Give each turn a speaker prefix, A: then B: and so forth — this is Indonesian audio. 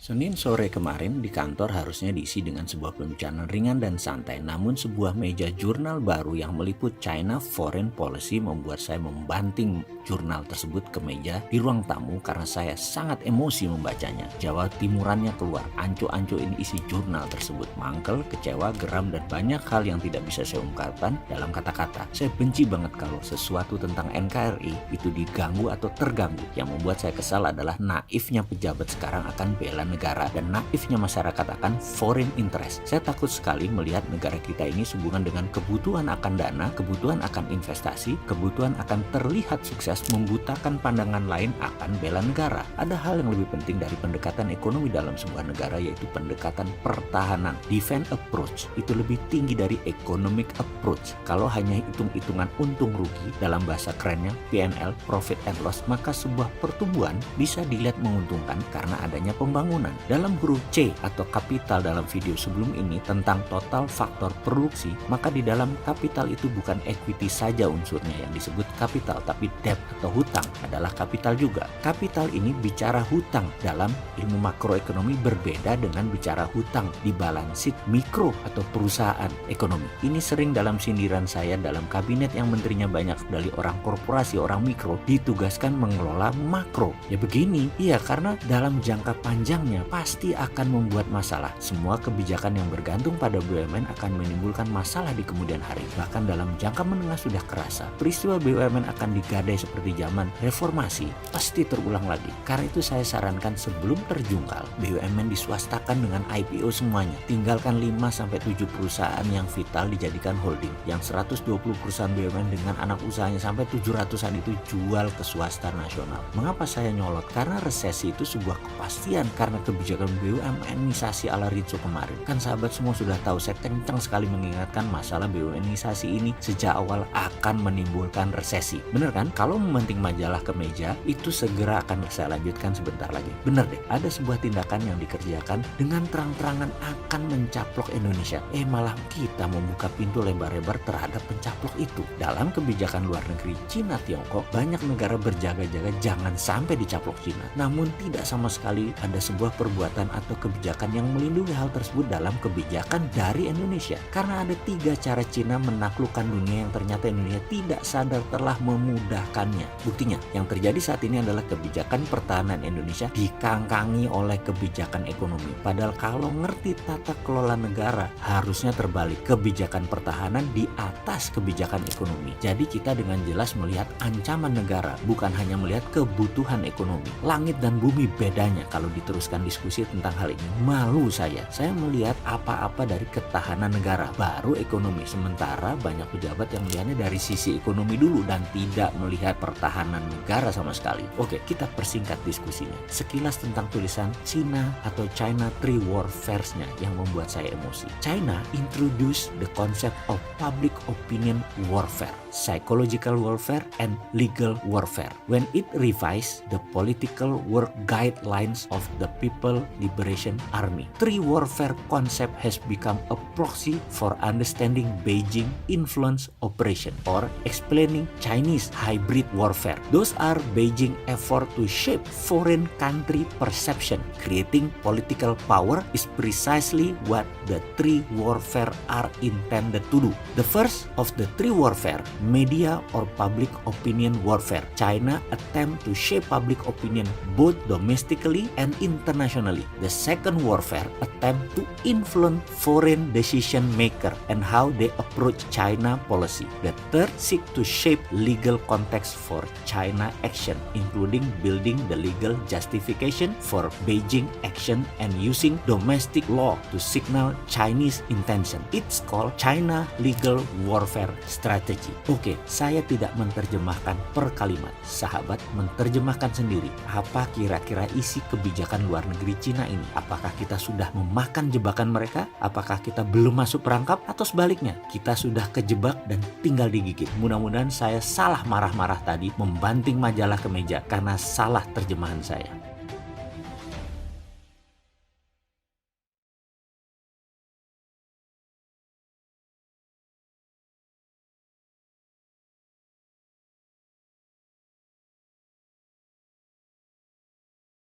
A: Senin sore kemarin di kantor harusnya diisi dengan sebuah pembicaraan ringan dan santai, namun sebuah meja jurnal baru yang meliput China Foreign Policy membuat saya membanting jurnal tersebut ke meja di ruang tamu karena saya sangat emosi membacanya. Jawa timurannya keluar, anco-anco ini isi jurnal tersebut. Mangkel, kecewa, geram, dan banyak hal yang tidak bisa saya ungkapkan dalam kata-kata. Saya benci banget kalau sesuatu tentang NKRI itu diganggu atau terganggu. Yang membuat saya kesal adalah naifnya pejabat sekarang akan bela negara dan naifnya masyarakat akan foreign interest. Saya takut sekali melihat negara kita ini sehubungan dengan kebutuhan akan dana, kebutuhan akan investasi, kebutuhan akan terlihat sukses membutakan pandangan lain akan bela negara. Ada hal yang lebih penting dari pendekatan ekonomi dalam sebuah negara, yaitu pendekatan pertahanan. Defense approach itu lebih tinggi dari economic approach. Kalau hanya hitung-hitungan untung rugi, dalam bahasa kerennya P&L, profit and loss, maka sebuah pertumbuhan bisa dilihat menguntungkan karena adanya pembangunan. Dalam huruf C atau kapital dalam video sebelum ini tentang total faktor produksi, maka di dalam kapital itu bukan equity saja unsurnya yang disebut kapital, tapi debt atau hutang adalah kapital juga. Kapital ini bicara hutang dalam ilmu makroekonomi berbeda dengan bicara hutang di balance sheet mikro atau perusahaan ekonomi. Ini sering dalam sindiran saya dalam kabinet yang menterinya banyak dari orang korporasi, orang mikro, ditugaskan mengelola makro. Ya begini, iya, karena dalam jangka panjangnya pasti akan membuat masalah. Semua kebijakan yang bergantung pada BUMN akan menimbulkan masalah di kemudian hari. Bahkan dalam jangka menengah sudah kerasa. Peristiwa BUMN akan digadai seperti zaman reformasi, pasti terulang lagi. Karena itu saya sarankan sebelum terjungkal, BUMN diswastakan dengan IPO semuanya. Tinggalkan 5-7 perusahaan yang vital dijadikan holding. Yang 120 perusahaan BUMN dengan anak usahanya sampai 700-an itu jual ke swasta nasional. Mengapa saya nyolot? Karena resesi itu sebuah kepastian karena kebijakan BUMNisasi ala Rizzo kemarin. Kan sahabat semua sudah tahu, saya kencang sekali mengingatkan masalah BUMNisasi ini sejak awal akan menimbulkan resesi. Bener kan? Kalau mementing majalah ke meja, itu segera akan saya lanjutkan sebentar lagi. Bener deh, ada sebuah tindakan yang dikerjakan dengan terang-terangan akan mencaplok Indonesia. Malah kita membuka pintu lebar-lebar terhadap pencaplok itu. Dalam kebijakan luar negeri Cina Tiongkok, banyak negara berjaga-jaga jangan sampai dicaplok Cina. Namun tidak sama sekali ada sebuah perbuatan atau kebijakan yang melindungi hal tersebut dalam kebijakan dari Indonesia. Karena ada 3 cara Cina menaklukkan dunia yang ternyata Indonesia tidak sadar telah memudahkannya. Buktinya, yang terjadi saat ini adalah kebijakan pertahanan Indonesia dikangkangi oleh kebijakan ekonomi. Padahal kalau ngerti tata kelola negara, harusnya terbalik. Kebijakan pertahanan di atas kebijakan ekonomi. Jadi kita dengan jelas melihat ancaman negara, bukan hanya melihat kebutuhan ekonomi. Langit dan bumi bedanya kalau diteruskan diskusi tentang hal ini. Malu saya melihat apa-apa dari ketahanan negara, baru ekonomi. Sementara banyak pejabat yang melihatnya dari sisi ekonomi dulu dan tidak melihat pertahanan negara sama sekali. Oke, kita persingkat diskusinya. Sekilas tentang tulisan Cina atau China Three Warfares-nya yang membuat saya emosi. China introduce the concept of public opinion warfare, psychological warfare, and legal warfare. When it revised the political work guidelines of the People Liberation Army. Three warfare concept has become a proxy for understanding Beijing influence operation or explaining Chinese hybrid warfare. Those are Beijing effort to shape foreign country perception. Creating political power is precisely what the three warfare are intended to do. The first of the three warfare, media or public opinion warfare. China attempt to shape public opinion both domestically and internationally. The second warfare attempt to influence foreign decision maker and how they approach China policy. The third seek to shape legal context for China action, including building the legal justification for Beijing action and using domestic law to signal Chinese intention. It's called China Legal Warfare Strategy. Oke, saya tidak menerjemahkan per kalimat. Sahabat menerjemahkan sendiri. Apa kira-kira isi kebijakan luar negeri Cina ini? Apakah kita sudah memakan jebakan mereka? Apakah kita belum masuk perangkap? Atau sebaliknya, kita sudah kejebak dan tinggal digigit? Mudah-mudahan saya salah marah-marah tadi membanting majalah ke meja karena salah terjemahan saya.